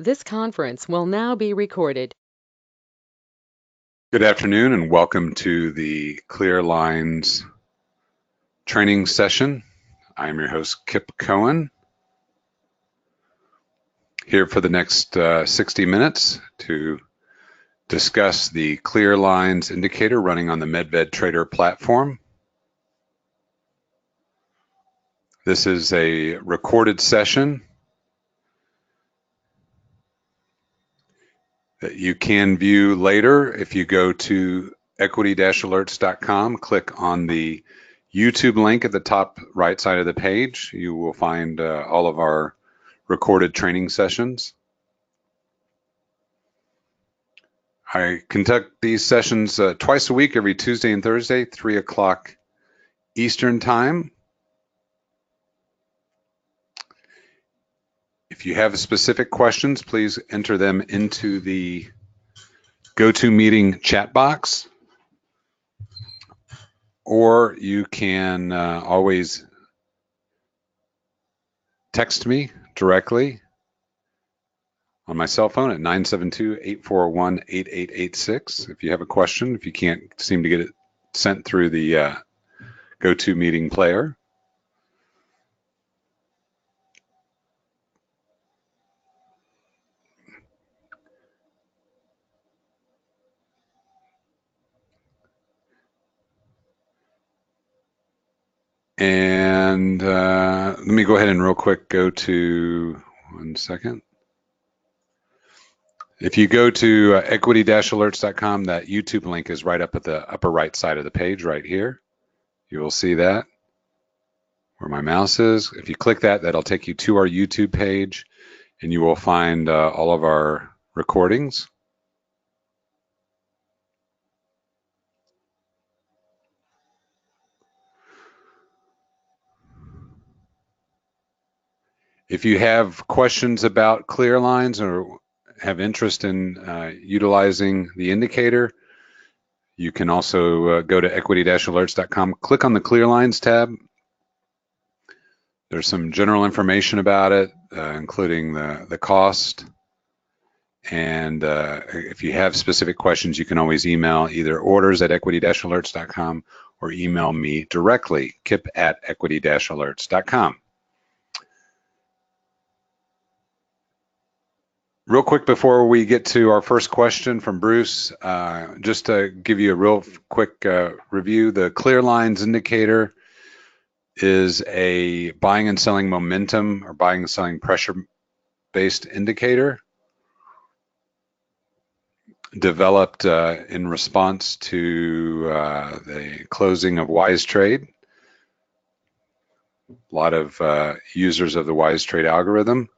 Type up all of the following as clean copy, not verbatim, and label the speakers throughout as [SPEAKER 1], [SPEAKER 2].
[SPEAKER 1] This conference will now be recorded.
[SPEAKER 2] Good afternoon and welcome to the Clear Lines training session. I'm your host, Kipp Cohen, here for the next 60 minutes to discuss the Clear Lines indicator running on the Medved Trader platform. This is a recorded session that you can view later. If you go to equity-alerts.com, click on the YouTube link at the top right side of the page. You will find all of our recorded training sessions. I conduct these sessions twice a week, every Tuesday and Thursday, 3 o'clock Eastern Time. If you have specific questions, please enter them into the GoToMeeting chat box, or you can always text me directly on my cell phone at 972-841-8886 if you have a question, if you can't seem to get it sent through the GoToMeeting player. And let me go ahead and real quick go to, one second. If you go to equity-alerts.com, that YouTube link is right up at the upper right side of the page right here. You will see that where my mouse is. If you click that, that'll take you to our YouTube page, and you will find all of our recordings. If you have questions about clear lines or have interest in utilizing the indicator, you can also go to equity-alerts.com, click on the Clear Lines tab. There's some general information about it, including the cost. And if you have specific questions, you can always email either orders@equity-alerts.com or email me directly, kip@equity-alerts.com. Real quick before we get to our first question from Bruce, just to give you a real quick review, the Clear Lines indicator is a buying and selling momentum or buying and selling pressure-based indicator developed in response to the closing of WiseTrade. A lot of users of the WiseTrade algorithm.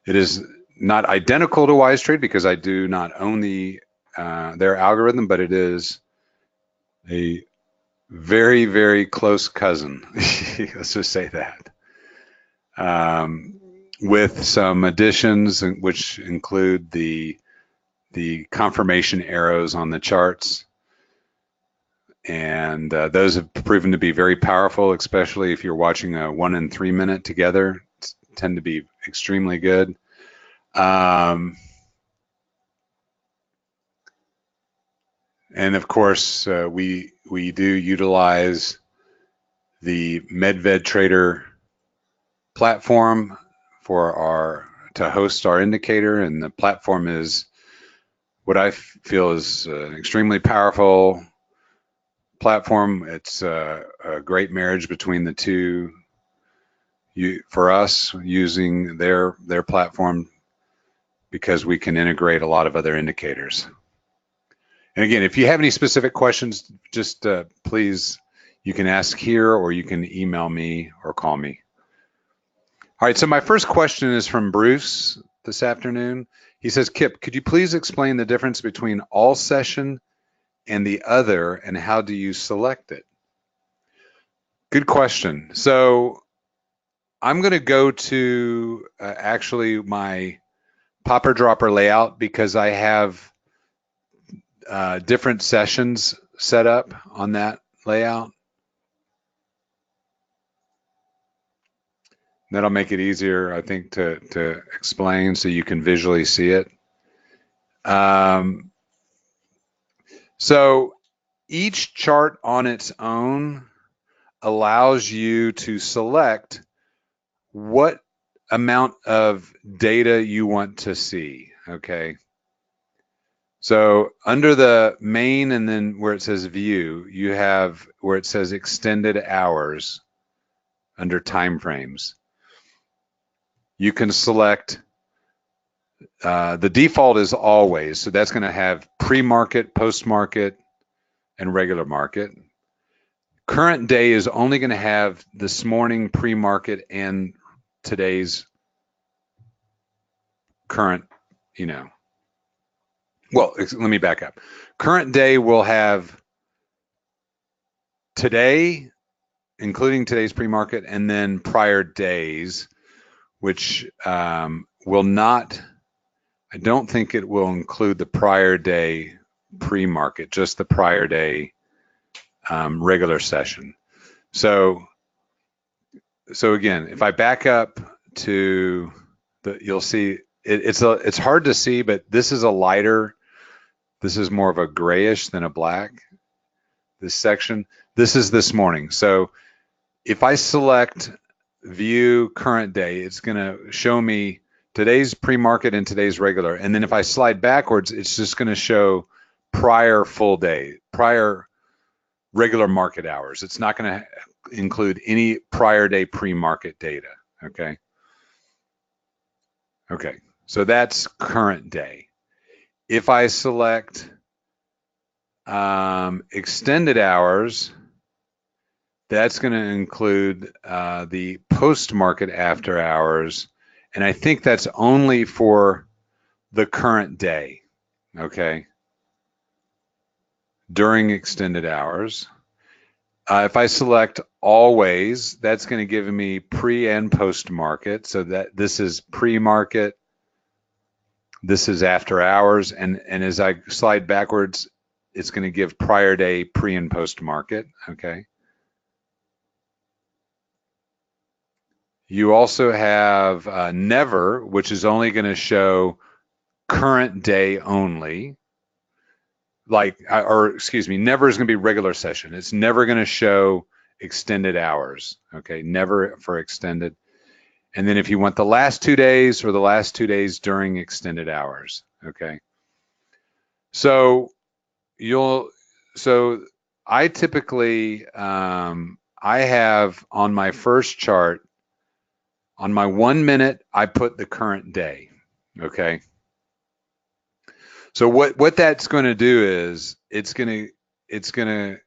[SPEAKER 2] It is not identical to WiseTrade because I do not own their algorithm, but it is a very, very close cousin. Let's just say that. With some additions, which include the confirmation arrows on the charts. And those have proven to be very powerful, especially if you're watching a 1 and 3 minute together. Tend to be extremely good. And of course, we do utilize the Medved Trader platform to host our indicator, and the platform is what I feel is an extremely powerful platform. It's a great marriage between the two. For us, using their platform, because we can integrate a lot of other indicators. And again, if you have any specific questions, just please, you can ask here or you can email me or call me. All right, so my first question is from Bruce this afternoon. He says, Kip, could you please explain the difference between all session and the other, and how do you select it? Good question. So I'm going to go to actually my popper dropper layout because I have different sessions set up on that layout. That'll make it easier, I think, to explain so you can visually see it. Um, so each chart on its own allows you to select what amount of data you want to see, okay? So under the main and then where it says view, you have where it says extended hours under time frames. You can select, the default is always, so that's going to have pre-market, post-market, and regular market. Current day is only going to have this morning pre-market and today's current, you know. Well, let me back up. Current day will have today, including today's pre-market, and then prior days, which will not, I don't think it will include the prior day pre-market, just the prior day regular session. So again, if I back up to you'll see it's hard to see, but this is a lighter, this is more of a grayish than a black, this section. This is this morning. So if I select view current day, it's going to show me today's pre-market and today's regular. And then if I slide backwards, it's just going to show prior full day, prior regular market hours. It's not going to include any prior day pre-market data. Okay. Okay. So that's current day. If I select extended hours, that's going to include the post-market after hours, and I think that's only for the current day, okay, during extended hours. If I select always, that's going to give me pre and post-market, so that this is pre-market, this is after hours, and as I slide backwards, it's going to give prior day, pre and post-market, okay. You also have never, which is only going to show current day only. Or excuse me, never is going to be regular session. It's never going to show extended hours. Okay, never for extended. And then if you want the last 2 days or the last 2 days during extended hours. Okay. So I typically, I have on my first chart, on my 1 minute, I put the current day, okay? So what that's going to do is it's going to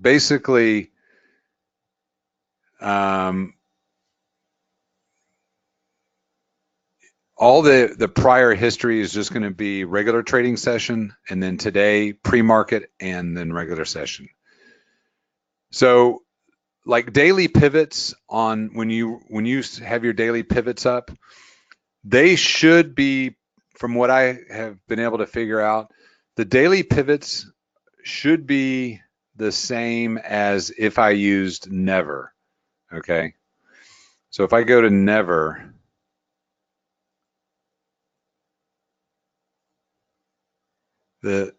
[SPEAKER 2] basically all the prior history is just going to be regular trading session, and then today pre-market, and then regular session. So like daily pivots on when you have your daily pivots up, they should be, from what I have been able to figure out, the daily pivots should be the same as if I used never, okay? So if I go to never, the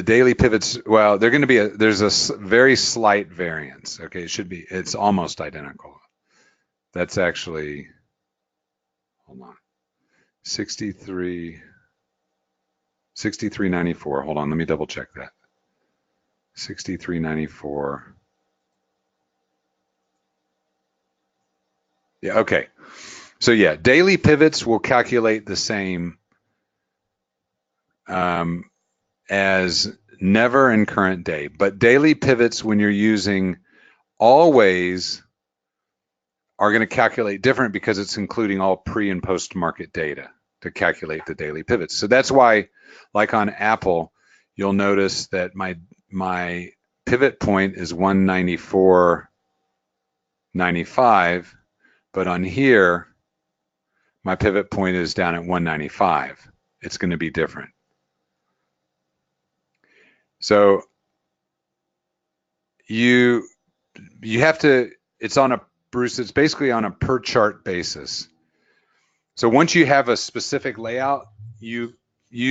[SPEAKER 2] daily pivots, well, they're going to be there's a very slight variance, okay? It's almost identical. That's actually, hold on, 63.94. Hold on, let me double check that. 63.94. Yeah, okay. So yeah, daily pivots will calculate the same as never and current day, but daily pivots, when you're using always, are going to calculate different because it's including all pre and post market data to calculate the daily pivots. So that's why, like on Apple, you'll notice that my pivot point is 194.95, but on here, my pivot point is down at 195. It's going to be different. So you have to, it's on a Bruce, it's basically on a per chart basis. So once you have a specific layout, you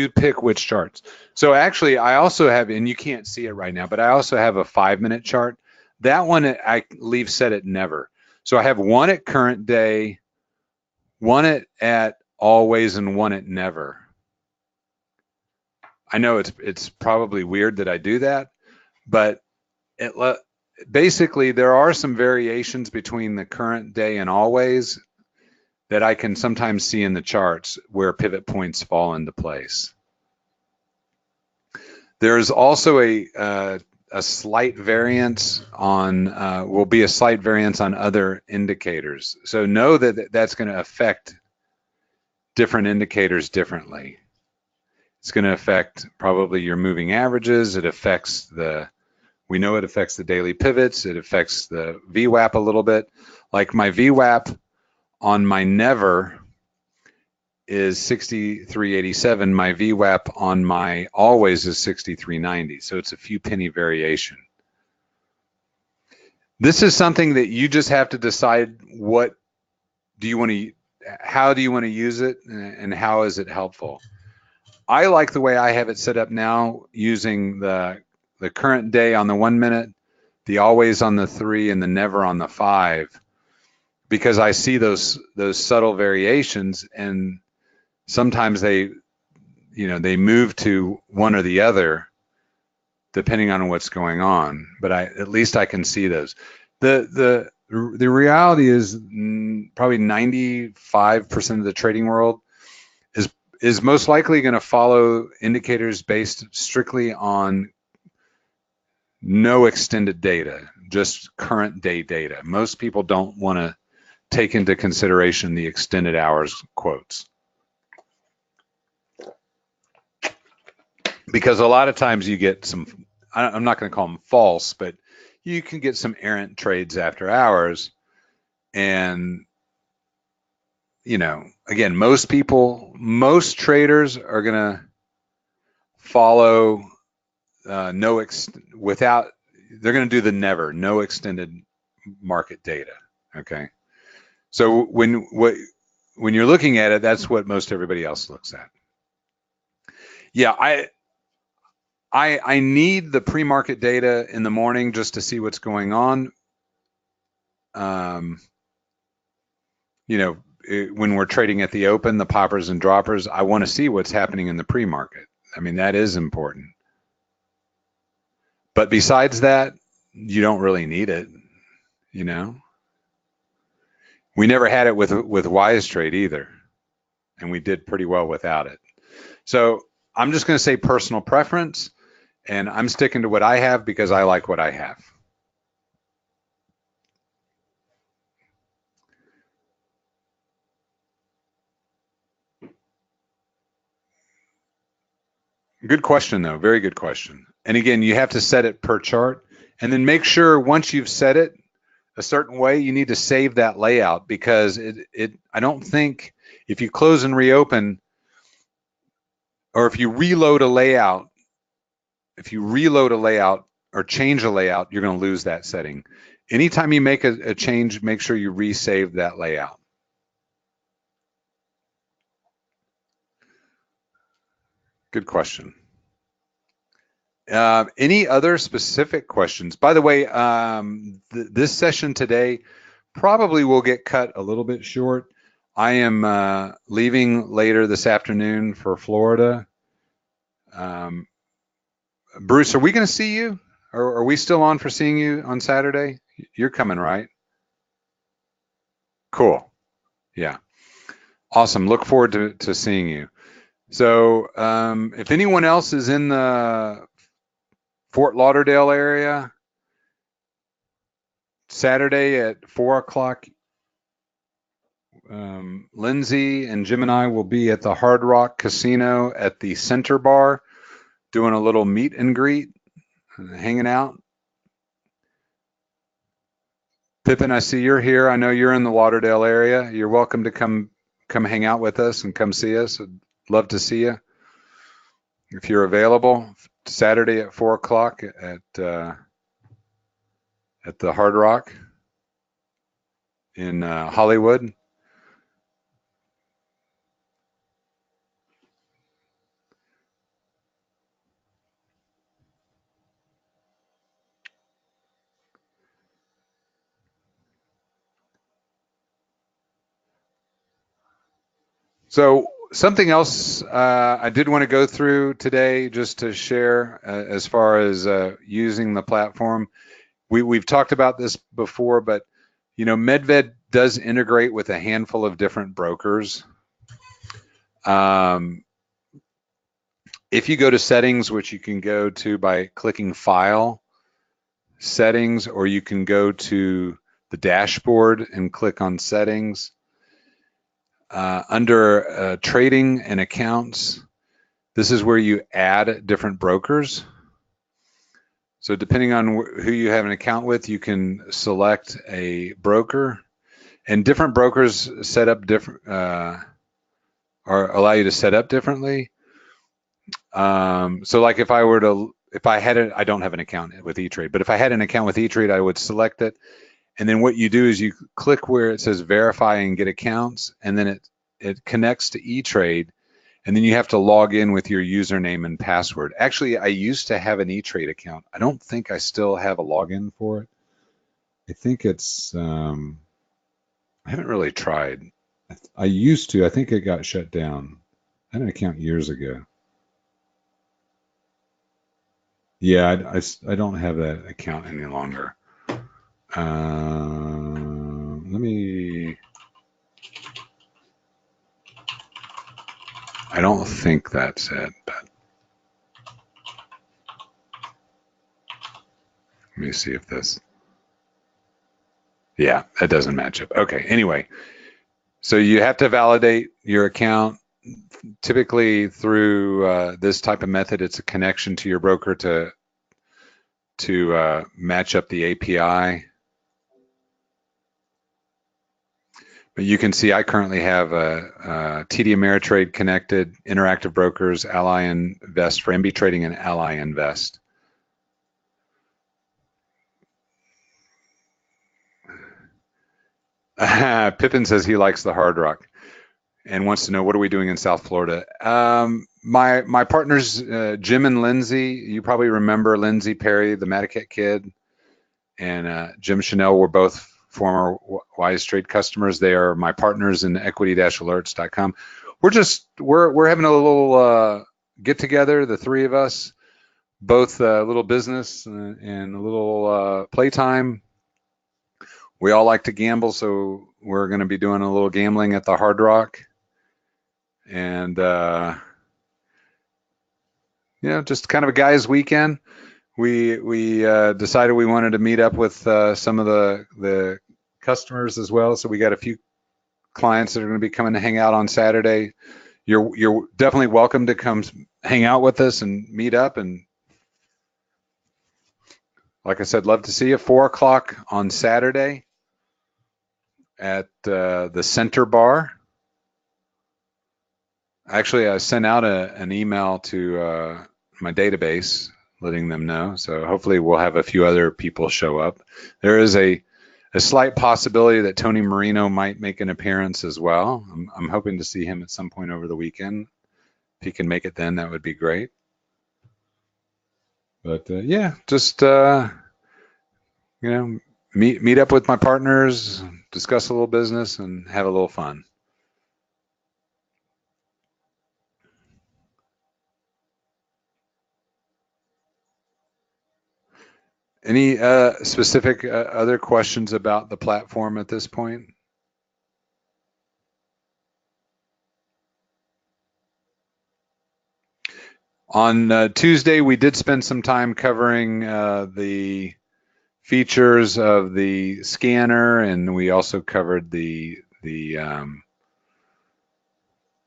[SPEAKER 2] pick which charts. So actually, I also have, and you can't see it right now, but I also have a 5-minute chart. That one I leave set at never. So I have one at current day, one at always, and one at never. I know it's probably weird that I do that, but basically there are some variations between the current day and always that I can sometimes see in the charts where pivot points fall into place. There's also a slight variance on, will be a slight variance on other indicators. So know that that's going to affect different indicators differently. It's going to affect probably your moving averages. It affects we know it affects the daily pivots. It affects the VWAP a little bit. Like my VWAP on my never is 63.87. My VWAP on my always is 63.90. So it's a few penny variation. This is something that you just have to decide how do you want to use it, and how is it helpful. I like the way I have it set up now, using the current day on the 1 minute, the always on the 3, and the never on the 5, because I see those subtle variations, and sometimes they move to one or the other depending on what's going on. But at least I can see those. The reality is probably 95% of the trading world is most likely going to follow indicators based strictly on no extended data, just current day data. Most people don't want to take into consideration the extended hours quotes, because a lot of times you get some, I'm not going to call them false, but you can get some errant trades after hours. And again, most traders are going to follow they're going to do the never, no extended market data. Okay. So when you're looking at it, that's what most everybody else looks at. Yeah, I need the pre-market data in the morning just to see what's going on. When we're trading at the open, the poppers and droppers, I want to see what's happening in the pre-market. I mean, that is important. But besides that, you don't really need it. We never had it with Wise Trade either, and we did pretty well without it. So I'm just going to say personal preference, and I'm sticking to what I have because I like what I have. Good question, though. Very good question. And again, you have to set it per chart, and then make sure once you've set it a certain way, you need to save that layout, because I don't think if you close and reopen, or if you reload a layout or change a layout, you're going to lose that setting. Anytime you make a change, make sure you resave that layout. Good question. Any other specific questions? By the way, this session today probably will get cut a little bit short. I am leaving later this afternoon for Florida. Bruce, are we going to see you? Or are we still on for seeing you on Saturday? You're coming, right? Cool. Yeah. Awesome. Look forward to seeing you. So if anyone else is in the Fort Lauderdale area, Saturday at 4 o'clock, Lindsay and Jim and I will be at the Hard Rock Casino at the Center Bar doing a little meet and greet, hanging out. Pippin, I see you're here. I know you're in the Lauderdale area. You're welcome to come hang out with us and come see us. I'd love to see you if you're available. Saturday at 4 o'clock at the Hard Rock. in Hollywood. So something else I did want to go through today just to share as far as using the platform. We've talked about this before, but Medved does integrate with a handful of different brokers. If you go to settings, which you can go to by clicking File, Settings, or you can go to the dashboard and click on Settings. Under Trading and Accounts, this is where you add different brokers. So depending on who you have an account with, you can select a broker, and different brokers set up different, or allow you to set up differently. So like if I had I don't have an account with E-Trade, but if I had an account with E-Trade, I would select it. And then what you do is you click where it says verify and get accounts, and then it connects to E-Trade, and then you have to log in with your username and password. Actually, I used to have an E-Trade account. I don't think I still have a login for it. I think it's, I haven't really tried. I used to. I think it got shut down. I had an account years ago. Yeah, I don't have that account any longer. Let me. I don't think that's it, but let me see if this. Yeah, that doesn't match up. Okay, anyway, so you have to validate your account. Typically through this type of method, it's a connection to your broker to match up the API. But you can see I currently have a TD Ameritrade connected, Interactive Brokers, Ally Invest for MB Trading, and Ally Invest. Pippin says he likes the Hard Rock and wants to know, what are we doing in South Florida? My partners, Jim and Lindsay, you probably remember Lindsay Perry, the Maticat kid, and Jim Chanel were both former Wise Trade customers. They are my partners in equity-alerts.com. We're having a little get together, the three of us, both a little business and a little playtime. We all like to gamble, so we're going to be doing a little gambling at the Hard Rock. And just kind of a guy's weekend. We decided we wanted to meet up with some of the customers as well. So we got a few clients that are going to be coming to hang out on Saturday. You're definitely welcome to come hang out with us and meet up. And like I said, love to see you. 4 o'clock on Saturday at the Center Bar. Actually, I sent out an email to my database letting them know. So hopefully we'll have a few other people show up. There is a slight possibility that Tony Marino might make an appearance as well. I'm hoping to see him at some point over the weekend. If he can make it then, that would be great. But yeah, just meet up with my partners, discuss a little business, and have a little fun. Any specific other questions about the platform at this point? On Tuesday, we did spend some time covering the features of the scanner, and we also covered the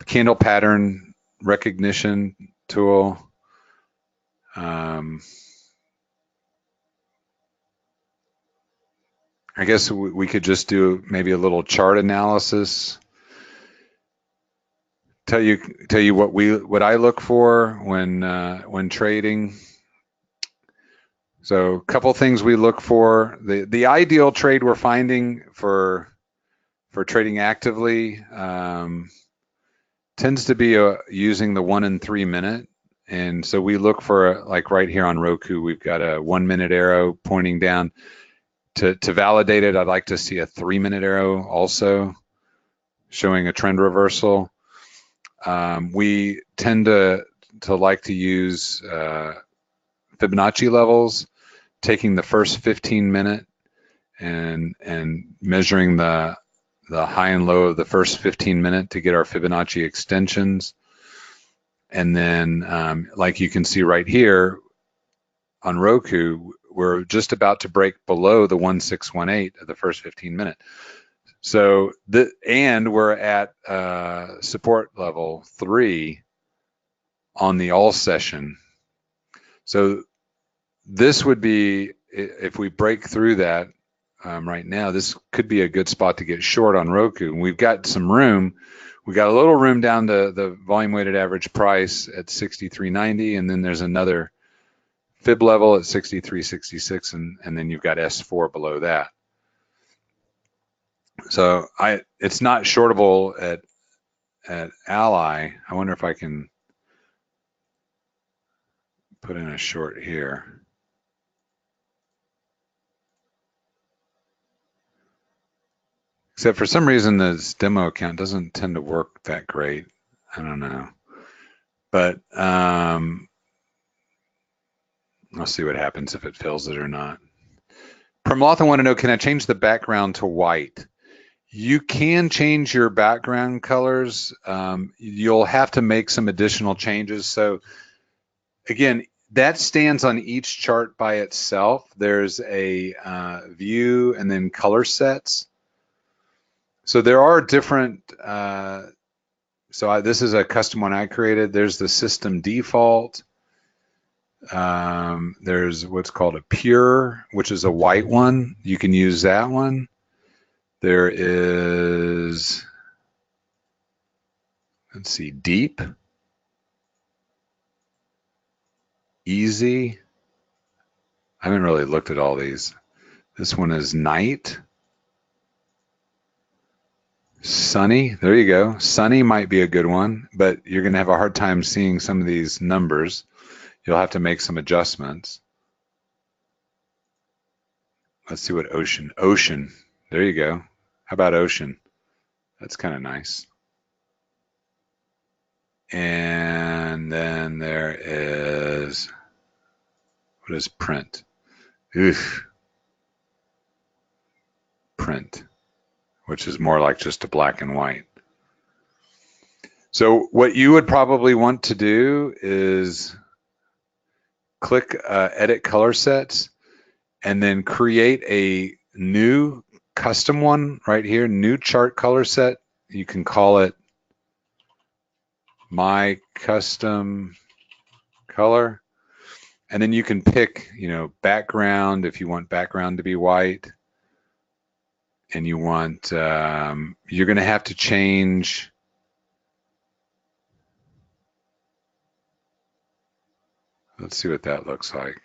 [SPEAKER 2] candle pattern recognition tool. I guess we could just do maybe a little chart analysis. Tell you what I look for when trading. So a couple things we look for. The ideal trade we're finding for for trading actively tends to be using the 1 and 3 minute. And so we look for, like right here on Roku, we've got a 1 minute arrow pointing down. To validate it, I'd like to see a 3 minute arrow also showing a trend reversal. We tend to like to use Fibonacci levels, taking the first 15 minute and measuring the high and low of the first 15 minute to get our Fibonacci extensions. And then like you can see right here on Roku, we're just about to break below the 1618 of the first 15 minute. So and we're at support level 3 on the all session. So this would be, if we break through that right now, this could be a good spot to get short on Roku. And we've got some room. We got a little room down to the volume weighted average price at 63.90, and then there's another fib level at 63.66, and then you've got S4 below that. So it's not shortable at Ally. I wonder if I can put in a short here. Except for some reason, this demo account doesn't tend to work that great. I don't know. But I'll see what happens if it fills it or not. Permlothan want to know, can I change the background to white? You can change your background colors. You'll have to make some additional changes. So again, that stands on each chart by itself. There's a view and then color sets. So there are different, this is a custom one I created. There's the system default. There's what's called a pure, which is a white one. You can use that one. There is, let's see, deep, easy. I haven't really looked at all these. This one is night. Sunny, there you go. Sunny might be a good one, but you're going to have a hard time seeing some of these numbers. You'll have to make some adjustments. Let's see what ocean. Ocean, there you go. How about ocean? That's kind of nice. And then there is, what is print? Oof. Print, which is more like just a black and white. So what you would probably want to do is click edit color sets and then create a new custom one right here, new chart color set. You can call it my custom color. And then you can pick, background, if you want background to be white. And you want, you're going to have to change. Let's see what that looks like.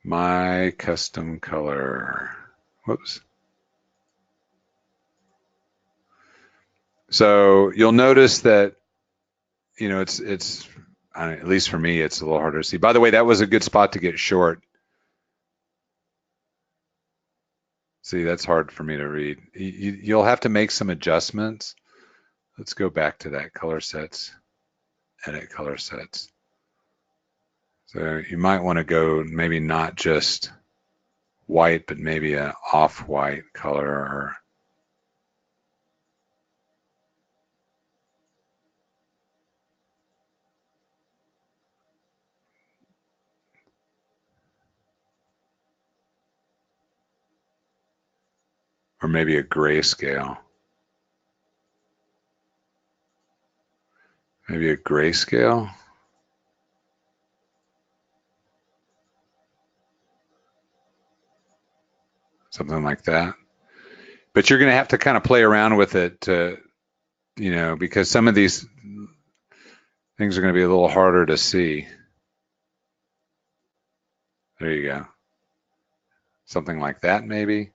[SPEAKER 2] My custom color. Whoops. So you'll notice that, it's at least for me, it's a little harder to see. By the way, that was a good spot to get short. See, that's hard for me to read. You'll have to make some adjustments. Let's go back to that color sets, edit color sets. So you might want to go maybe not just white, but maybe an off-white color or maybe a grayscale. Maybe a grayscale. Something like that. But you're going to have to kind of play around with it to, because some of these, things are going to be a little harder to see. There you go. Something like that, maybe.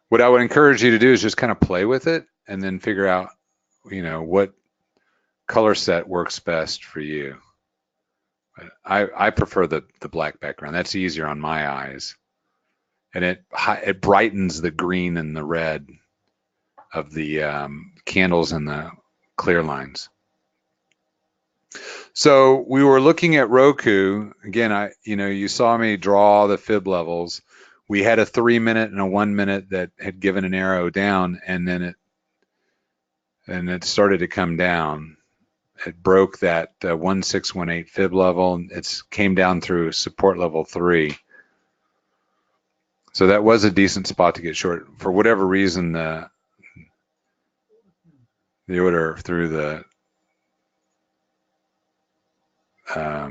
[SPEAKER 2] What I would encourage you to do is just kind of play with it and then figure out, what color set works best for you. I prefer the black background. That's easier on my eyes, and it brightens the green and the red of the candles and the clear lines. So we were looking at Roku again. You saw me draw the fib levels. We had a 3 minute and a 1 minute that had given an arrow down, and then it started to come down. It broke that 1618 fib level. It came down through support level 3. So that was a decent spot to get short. For whatever reason, the order through the I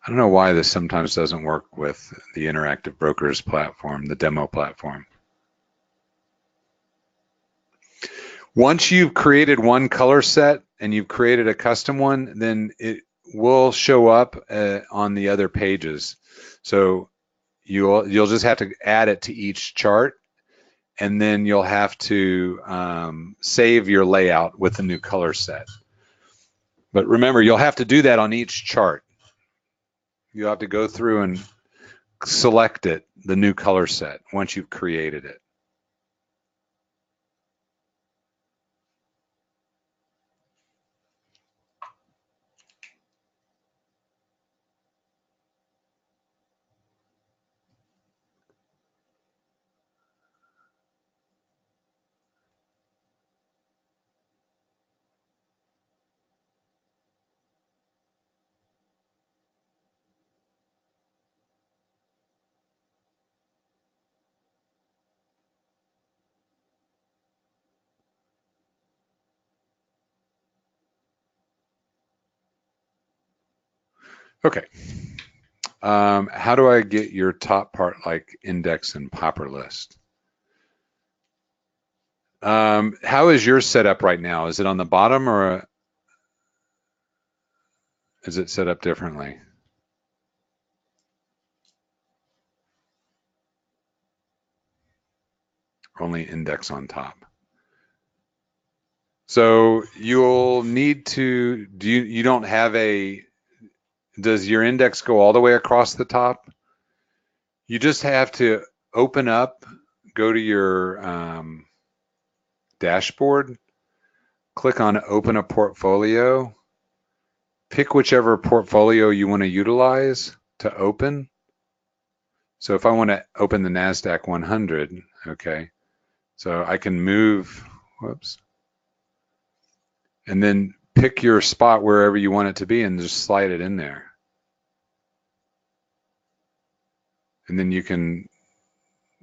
[SPEAKER 2] don't know why this sometimes doesn't work with the Interactive Brokers platform, the demo platform. Once you've created one color set and you've created a custom one, then it will show up on the other pages. So you'll just have to add it to each chart, and then you'll have to save your layout with the new color set. But remember, you'll have to do that on each chart. You'll have to go through and select the new color set, once you've created it. Okay. How do I get your top part like index and popper list? How is your setup right now? Is it on the bottom, or is it set up differently? Only index on top. So you'll need to, you don't have does your index go all the way across the top? You just have to open up, go to your dashboard, click on open a portfolio, pick whichever portfolio you want to utilize to open. So if I want to open the NASDAQ 100, okay, so I can move, whoops, and then pick your spot wherever you want it to be and just slide it in there. And then you can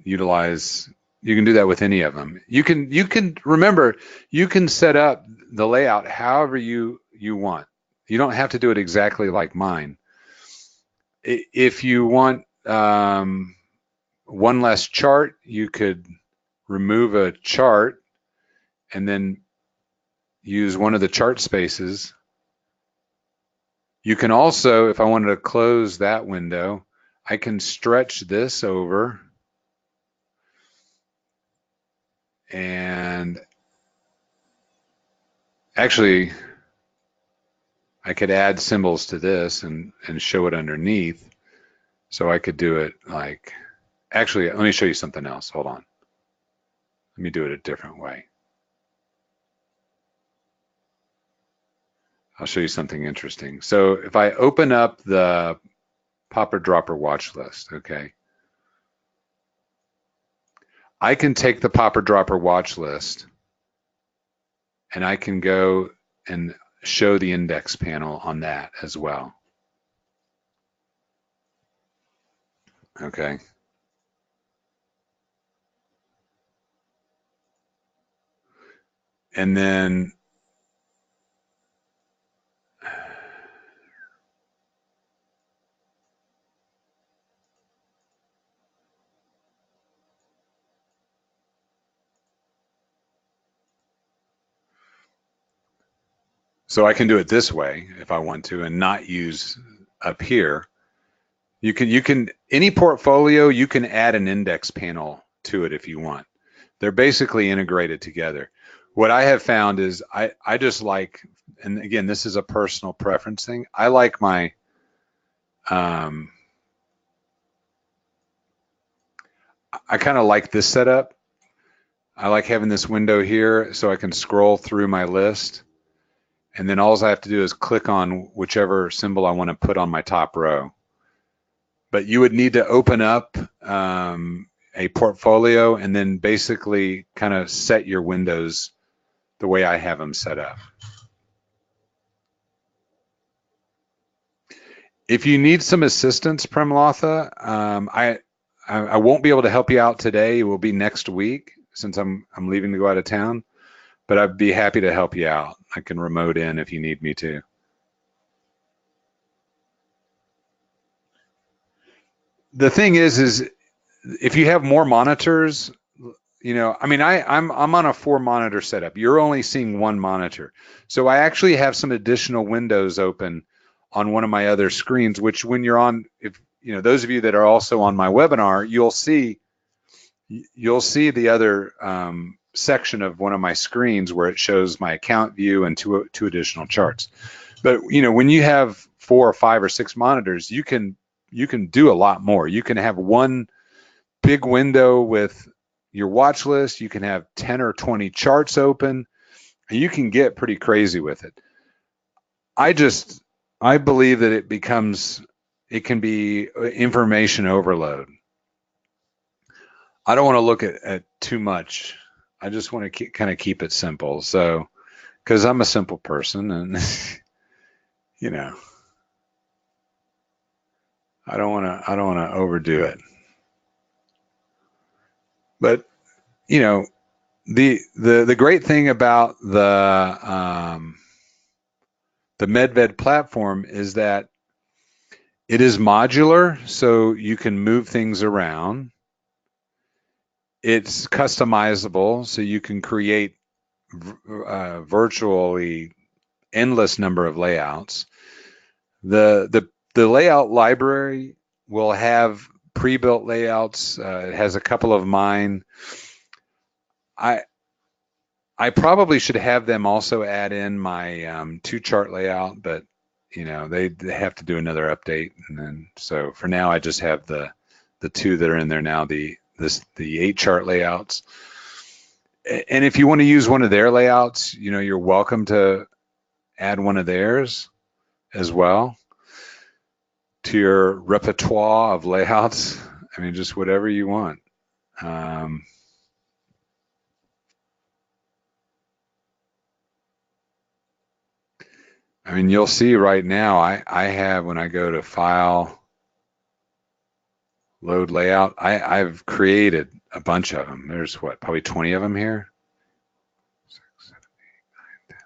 [SPEAKER 2] utilize, you can do that with any of them. You can remember, you can set up the layout however you want. You don't have to do it exactly like mine. If you want one less chart, you could remove a chart and then use one of the chart spaces. You can also, if I wanted to close that window, I can stretch this over and actually I could add symbols to this and show it underneath. So I could do it like, actually, let me show you something else. Hold on. Let me do it a different way. I'll show you something interesting. So if I open up the Popper Dropper watch list, okay, I can take the Popper Dropper watch list and I can go and show the index panel on that as well. Okay. And then So I can do it this way if I want to and not use up here. You can any portfolio, you can add an index panel to it if you want. They're basically integrated together. What I have found is I just like, and again, this is a personal preference thing. I like my I kind of like this setup. I like having this window here so I can scroll through my list, and then all I have to do is click on whichever symbol I want to put on my top row. But you would need to open up a portfolio and then basically kind of set your windows the way I have them set up. If you need some assistance, Premlatha, I won't be able to help you out today. It will be next week since I'm leaving to go out of town, but I'd be happy to help you out. I can remote in if you need me to. The thing is if you have more monitors, I mean, I'm on a 4 monitor setup. You're only seeing 1 monitor. So I actually have some additional windows open on one of my other screens, which when you're on, if those of you that are also on my webinar, you'll see the other section of one of my screens where it shows my account view and two additional charts. But when you have 4 or 5 or 6 monitors, you can do a lot more. You can have one big window with your watch list. You can have 10 or 20 charts open, and you can get pretty crazy with it. I believe that it can be information overload. I don't want to look at too much. I just want to kind of keep it simple. So, because I'm a simple person, and I don't want to overdo it. But the great thing about the Medved platform is that it is modular, so you can move things around. It's customizable, so you can create virtually endless number of layouts. The layout library will have pre-built layouts. It has a couple of mine. I probably should have them also add in my 2-chart layout, but they have to do another update, and then so for now I just have the 2 that are in there now, the 8-chart layouts. And if you want to use one of their layouts, you're welcome to add one of theirs as well to your repertoire of layouts. I mean, just whatever you want. I mean, you'll see right now, I have, when I go to File, Load Layout, I've created a bunch of them. There's what, probably 20 of them here? 6, 7, 8, 9,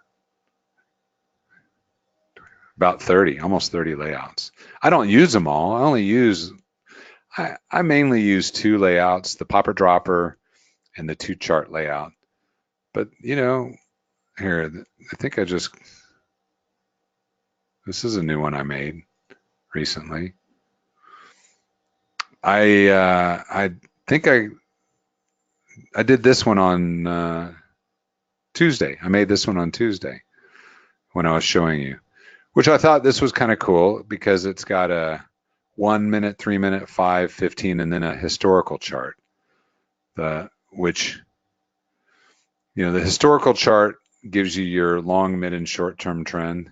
[SPEAKER 2] 10. About 30, almost 30 layouts. I don't use them all. I mainly use 2 layouts, the popper dropper and the 2-chart layout. But, here, I think this is a new one I made recently. I think I did this one on Tuesday. I made this one on Tuesday when I was showing you, which I thought this was kind of cool because it's got a 1 minute, 3 minute, 5, 15, and then a historical chart. The historical chart gives you your long, mid, and short-term trend.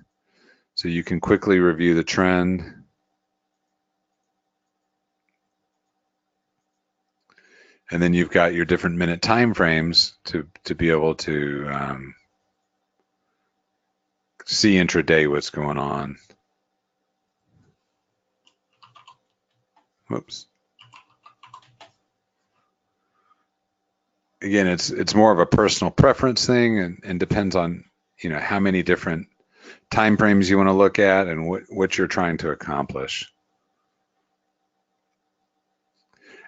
[SPEAKER 2] So you can quickly review the trend. And then you've got your different minute time frames to be able to see intraday what's going on. Whoops. Again, it's more of a personal preference thing and depends on how many different time frames you want to look at and what you're trying to accomplish.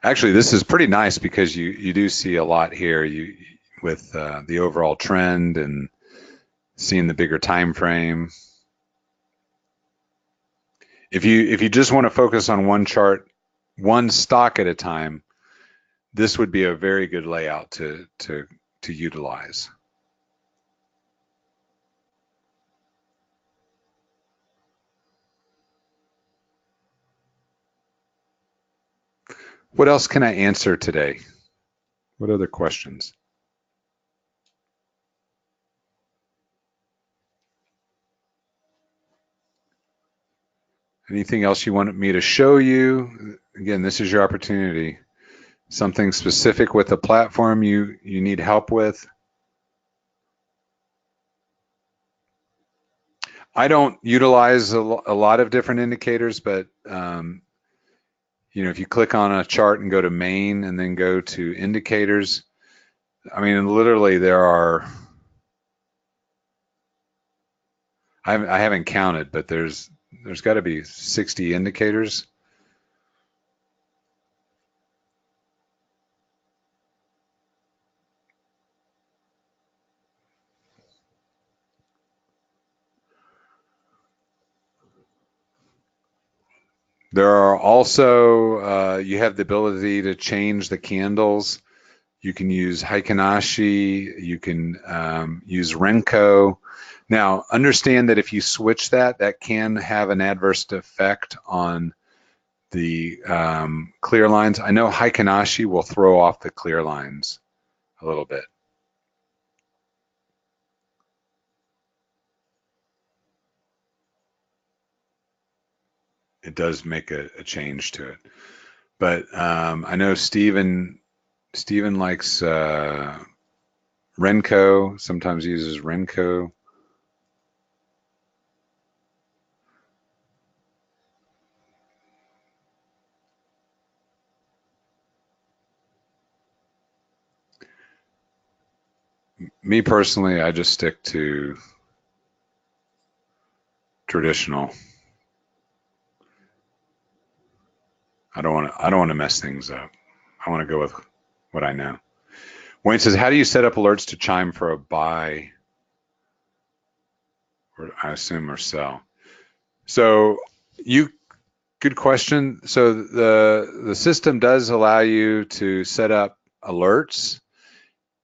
[SPEAKER 2] Actually, this is pretty nice because you do see a lot here with the overall trend and seeing the bigger time frame. If you just want to focus on one chart, one stock at a time, this would be a very good layout to utilize. What else can I answer today? What other questions? Anything else you wanted me to show you? Again, this is your opportunity. Something specific with the platform you need help with? I don't utilize a lot of different indicators, but if you click on a chart and go to main and then go to indicators, I mean, literally there are, I haven't counted, but there's got to be 60 indicators. There are also, you have the ability to change the candles. You can use Heikinashi, you can use Renko. Now, understand that if you switch that can have an adverse effect on the clear lines. I know Heikinashi will throw off the clear lines a little bit. It does make a change to it. But I know Steven likes Renko, sometimes uses Renko. Me personally, I just stick to traditional. I don't want to mess things up. I want to go with what I know. Wayne says, how do you set up alerts to chime for a buy, or I assume, or sell? So good question. So the system does allow you to set up alerts.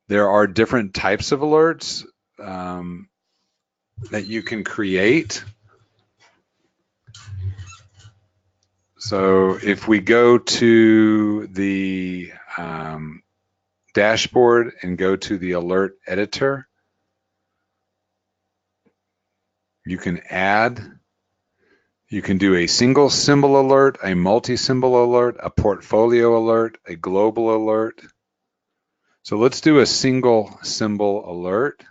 [SPEAKER 2] There are different types of alerts that you can create. So if we go to the dashboard and go to the alert editor, you can do a single symbol alert, a multi-symbol alert, a portfolio alert, a global alert. So let's do a single symbol alert.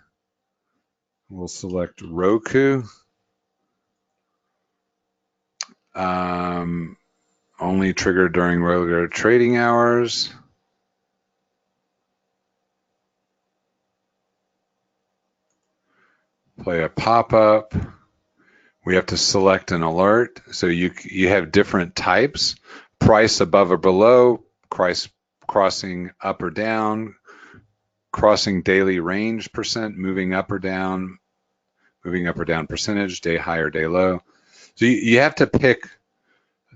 [SPEAKER 2] We'll select Roku. Only triggered during regular trading hours. Play a pop-up. We have to select an alert. So you have different types: price above or below, price crossing up or down, crossing daily range percent, moving up or down percentage, day high or day low. So you have to pick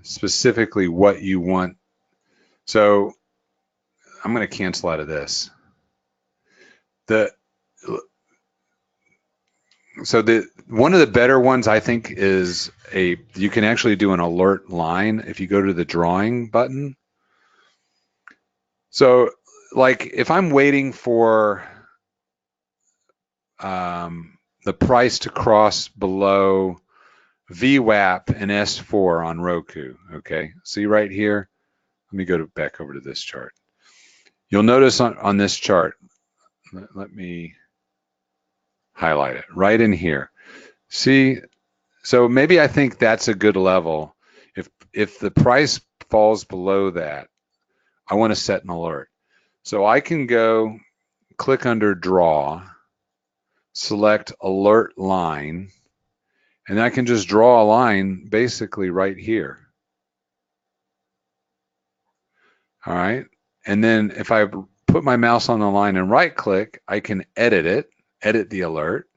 [SPEAKER 2] specifically what you want. So I'm going to cancel out of this. One of the better ones, I think, is you can actually do an alert line if you go to the drawing button. So like if I'm waiting for the price to cross below VWAP and S4 on Roku, okay? See right here? Let me go back over to this chart. You'll notice on this chart, let me highlight it right in here. See, so maybe I think that's a good level. If the price falls below that, I want to set an alert. So I can go click under draw, select alert line, and I can just draw a line basically right here. All right. And then if I put my mouse on the line and right click, I can edit it, edit the alert.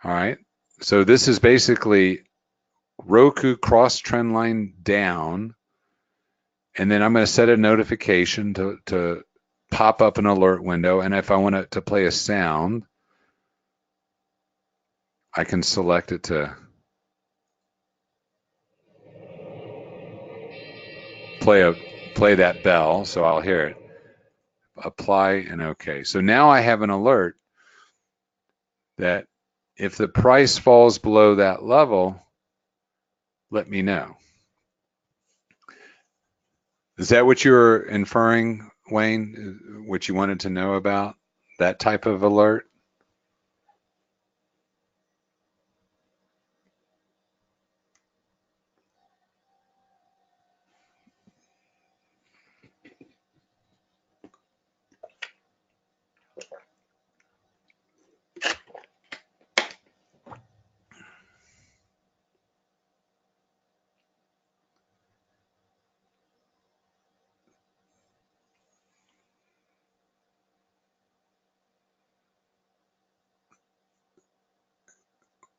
[SPEAKER 2] All right. So this is basically Roku cross trend line down, and then I'm going to set a notification to pop up an alert window. And if I want it to play a sound, I can select it to play that bell, so I'll hear it. Apply and OK. So now I have an alert that if the price falls below that level, let me know. Is that what you were inferring, Wayne? What you wanted to know about that type of alert?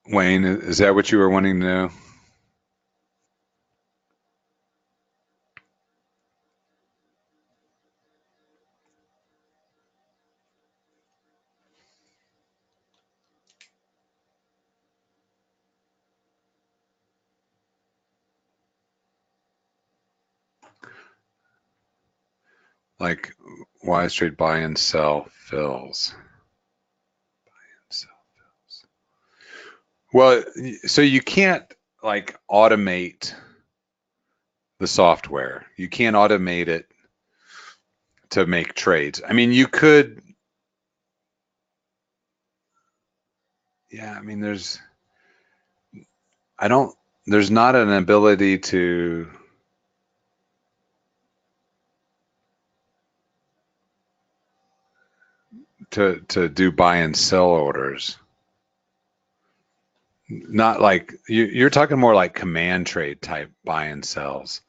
[SPEAKER 2] Wayne, is that what you were wanting to know? Like why straight buy and sell fills. Well, so you can't like automate the software. You can't automate it to make trades. I mean, you could, yeah, I mean, I don't, there's not an ability to do buy and sell orders. Not like you're talking more like command trade type buy and sells.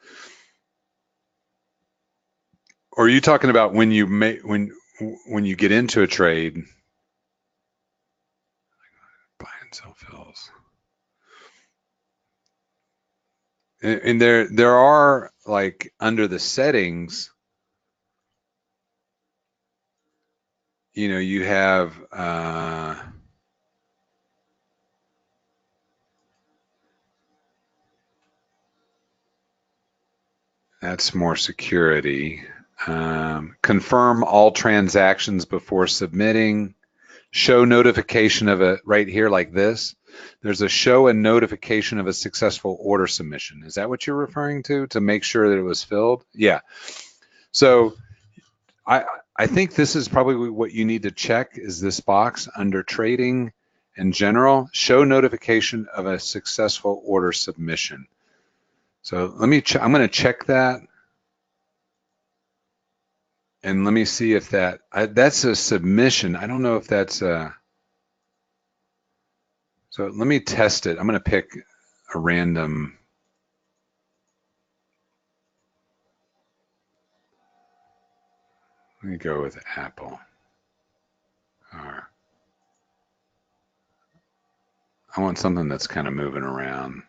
[SPEAKER 2] Or are you talking about when you make when you get into a trade, buy and sell fills? And there are like under the settings, you have that's more security. Confirm all transactions before submitting. Show notification of a right here like this. There's a show a notification of a successful order submission. Is that what you're referring to make sure that it was filled? Yeah. So I I think this is probably what you need to check is this box under trading in general, show notification of a successful order submission. So let me I'm going to check that and let me see if that's a submission. I don't know if that's so let me test it. I'm going to pick a random. Let me go with Apple. Or I want something that's kind of moving around.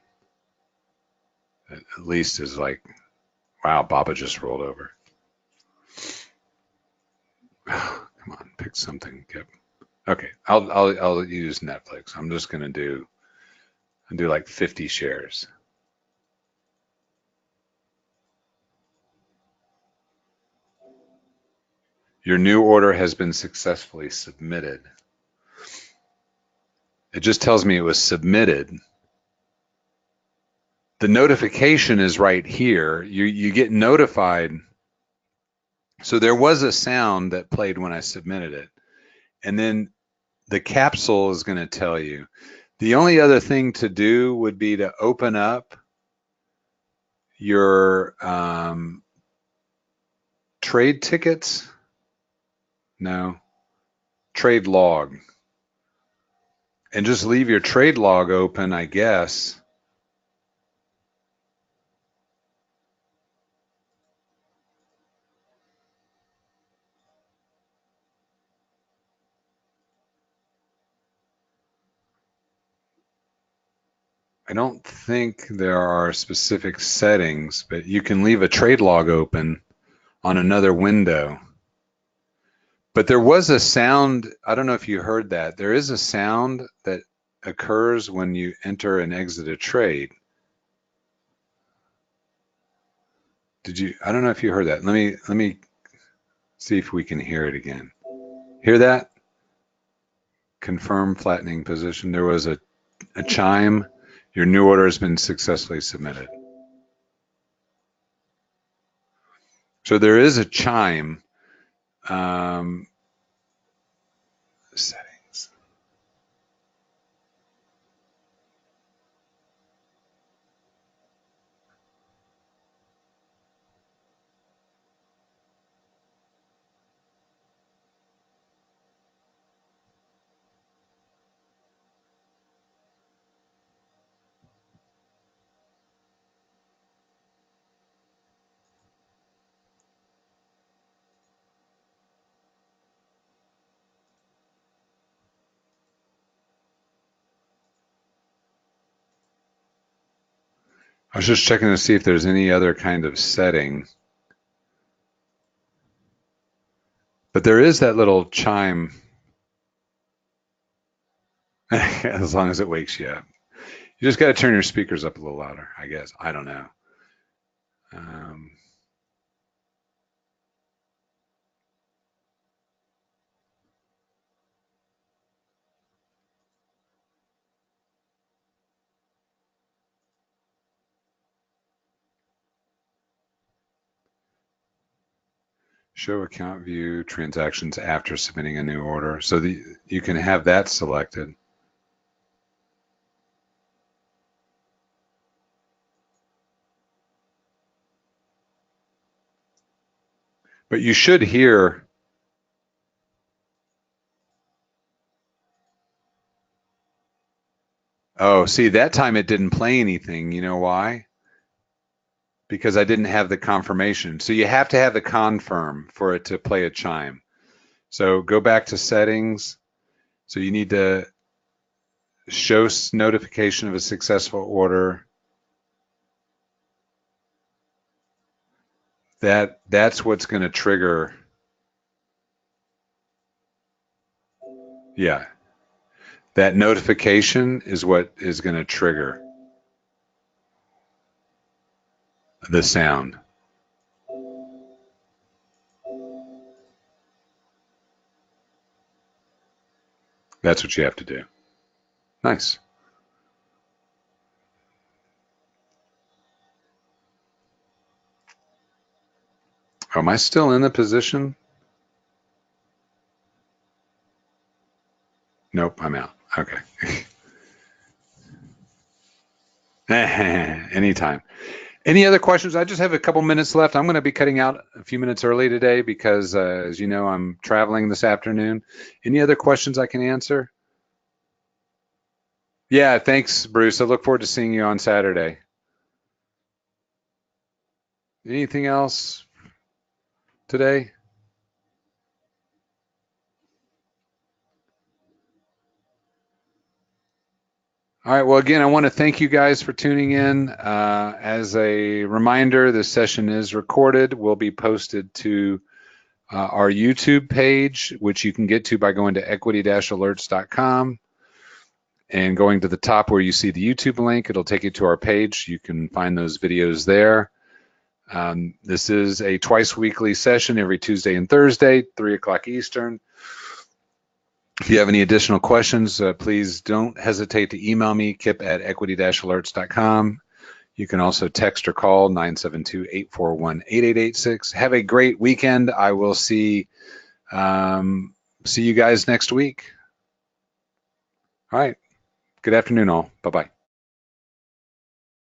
[SPEAKER 2] That at least is like, wow, Baba just rolled over. Come on, pick something, Kip. Okay, I'll use Netflix. I'm just gonna do like 50 shares. Your new order has been successfully submitted. It just tells me it was submitted. The notification is right here. You get notified. So there was a sound that played when I submitted it. And then the capsule is going to tell you. The only other thing to do would be to open up your trade tickets. No, trade log. And just leave your trade log open, I guess. I don't think there are specific settings, but you can leave a trade log open on another window. But there was a sound, I don't know if you heard that. There is a sound that occurs when you enter and exit a trade. Did you, I don't know if you heard that. Let me see if we can hear it again. Hear that? Confirm flattening position. There was a chime. Your new order has been successfully submitted. So there is a chime. Settings. I was just checking to see if there's any other kind of setting. But there is that little chime, as long as it wakes you up. You just got to turn your speakers up a little louder, I guess. I don't know. Um, Show account view transactions after submitting a new order. So you can have that selected. But you should hear. Oh, see, that time it didn't play anything. You know why? Because I didn't have the confirmation. So you have to have the confirm for it to play a chime. So go back to settings. So you need to show notification of a successful order. That's what's going to trigger. Yeah, that notification is what is going to trigger the sound. That's what you have to do. Nice. Oh, am I still in the position? Nope, I'm out. Okay. Anytime. Any other questions? I just have a couple minutes left. I'm going to be cutting out a few minutes early today because, as you know, I'm traveling this afternoon. Any other questions I can answer? Yeah, thanks, Bruce. I look forward to seeing you on Saturday. Anything else today? All right. Well, again, I want to thank you guys for tuning in. As a reminder, this session is recorded, will be posted to our YouTube page, which you can get to by going to equity-alerts.com and going to the top where you see the YouTube link. It'll take you to our page. You can find those videos there. This is a twice weekly session every Tuesday and Thursday, 3 o'clock Eastern. If you have any additional questions, please don't hesitate to email me, kip@equity-alerts.com. You can also text or call 972-841-8886. Have a great weekend. I will see you guys next week. All right. Good afternoon, all. Bye-bye.